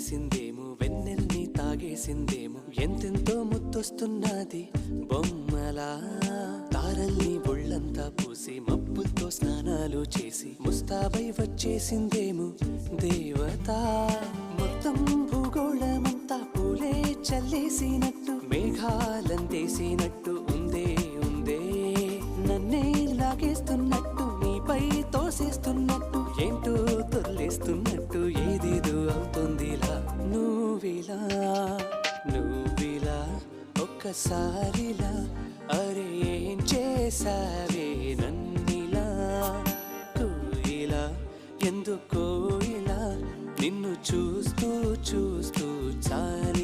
చేసిందేమో వెన్నెల్ని తాగేసిందేమో ఎంతెంతో ముద్దొస్తున్నది బొమ్మలా తారల్ని ఒళ్ళంతా పూసి మబ్బులతో స్నానాలు చేసి ముస్తాబై వచ్చేసిందేమో దేవత మొత్తం భూగోళమంతా పూలే చల్లేసినట్టు మేఘాలందేసినట్టు ఉందే ఉందే నన్నే లాగేస్తున్నట్టు నీపై తోసేస్తున్నట్టు ఏంటో తొల్లేస్తున్నట్టు ఏదేదో అవుతుందిలా నువ్విలా ఒక్కసారిలా అరే ఏం చేసావే నన్నిలా కోయిలా ఎందుకో ఇలా నిన్ను చూస్తూ చూస్తూ చాలి